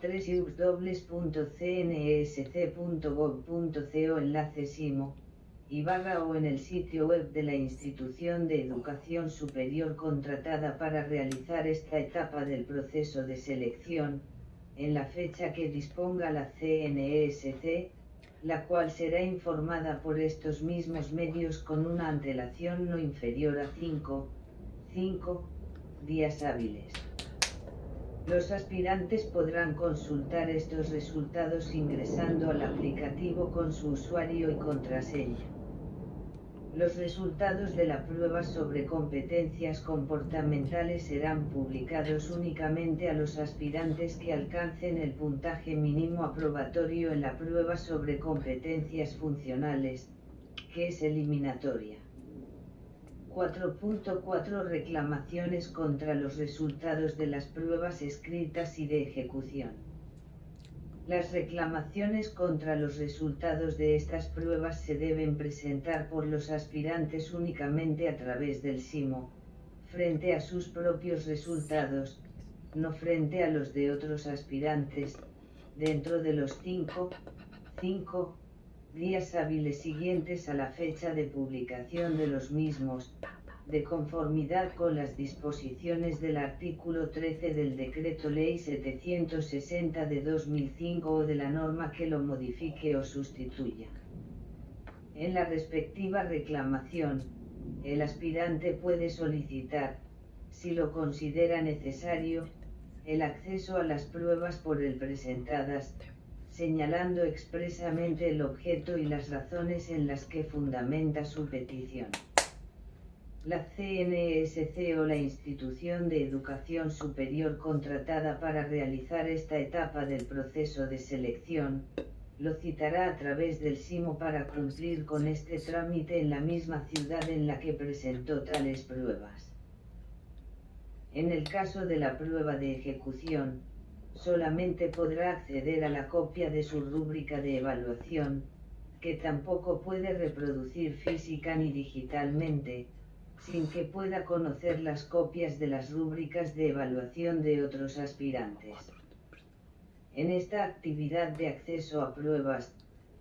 www.cnsc.gov.co enlace SIMO, o en el sitio web de la institución de educación superior contratada para realizar esta etapa del proceso de selección, en la fecha que disponga la CNESC, la cual será informada por estos mismos medios con una antelación no inferior a 5 días hábiles. Los aspirantes podrán consultar estos resultados ingresando al aplicativo con su usuario y contraseña. Los resultados de la prueba sobre competencias comportamentales serán publicados únicamente a los aspirantes que alcancen el puntaje mínimo aprobatorio en la prueba sobre competencias funcionales, que es eliminatoria. 4.4 Reclamaciones contra los resultados de las pruebas escritas y de ejecución. Las reclamaciones contra los resultados de estas pruebas se deben presentar por los aspirantes únicamente a través del SIMO, frente a sus propios resultados, no frente a los de otros aspirantes, dentro de los 5 días hábiles siguientes a la fecha de publicación de los mismos, de conformidad con las disposiciones del artículo 13 del Decreto Ley 760 de 2005 o de la norma que lo modifique o sustituya. En la respectiva reclamación, el aspirante puede solicitar, si lo considera necesario, el acceso a las pruebas por él presentadas, señalando expresamente el objeto y las razones en las que fundamenta su petición. La CNESC o la institución de educación superior contratada para realizar esta etapa del proceso de selección, lo citará a través del SIMO para cumplir con este trámite en la misma ciudad en la que presentó tales pruebas. En el caso de la prueba de ejecución, solamente podrá acceder a la copia de su rúbrica de evaluación, que tampoco puede reproducir física ni digitalmente, sin que pueda conocer las copias de las rúbricas de evaluación de otros aspirantes. En esta actividad de acceso a pruebas,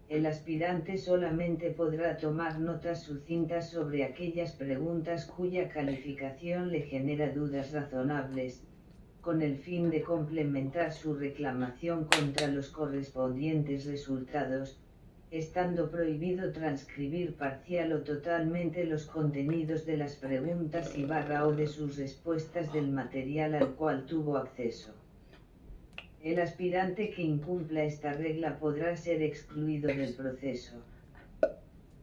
el aspirante solamente podrá tomar notas sucintas sobre aquellas preguntas cuya calificación le genera dudas razonables, con el fin de complementar su reclamación contra los correspondientes resultados, estando prohibido transcribir parcial o totalmente los contenidos de las preguntas o de sus respuestas del material al cual tuvo acceso. El aspirante que incumpla esta regla podrá ser excluido del proceso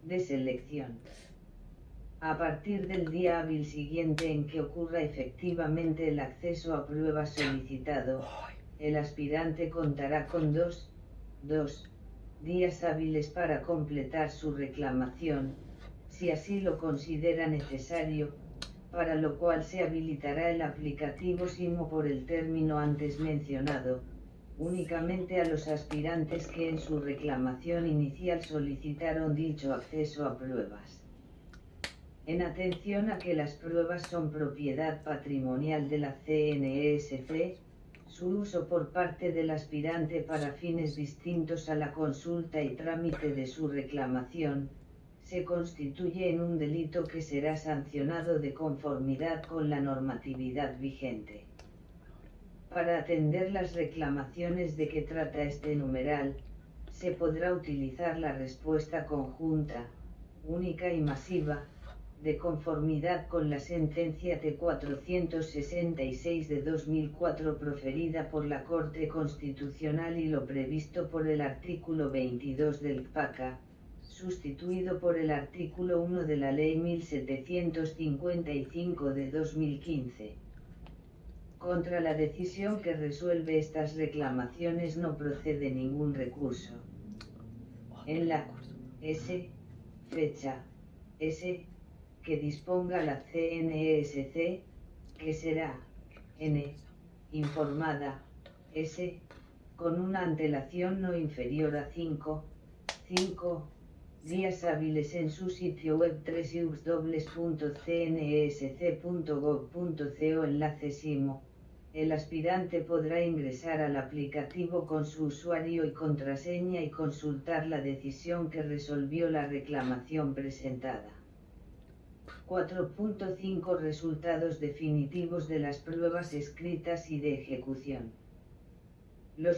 de selección. A partir del día hábil siguiente en que ocurra efectivamente el acceso a pruebas solicitado, el aspirante contará con dos días hábiles para completar su reclamación, si así lo considera necesario, para lo cual se habilitará el aplicativo SIMO por el término antes mencionado, únicamente a los aspirantes que en su reclamación inicial solicitaron dicho acceso a pruebas. En atención a que las pruebas son propiedad patrimonial de la CNESC, su uso por parte del aspirante para fines distintos a la consulta y trámite de su reclamación, se constituye en un delito que será sancionado de conformidad con la normatividad vigente. Para atender las reclamaciones de que trata este numeral, se podrá utilizar la respuesta conjunta, única y masiva, de conformidad con la sentencia T466 de 2004 proferida por la Corte Constitucional y lo previsto por el artículo 22 del CPACA, sustituido por el artículo 1 de la Ley 1755 de 2015. Contra la decisión que resuelve estas reclamaciones no procede ningún recurso. En la fecha que disponga la CNESC, que será informada con una antelación no inferior a 5 días hábiles en su sitio web www.cnsc.gov.co enlace SIMO, el aspirante podrá ingresar al aplicativo con su usuario y contraseña y consultar la decisión que resolvió la reclamación presentada. 4.5 Resultados definitivos de las pruebas escritas y de ejecución. Los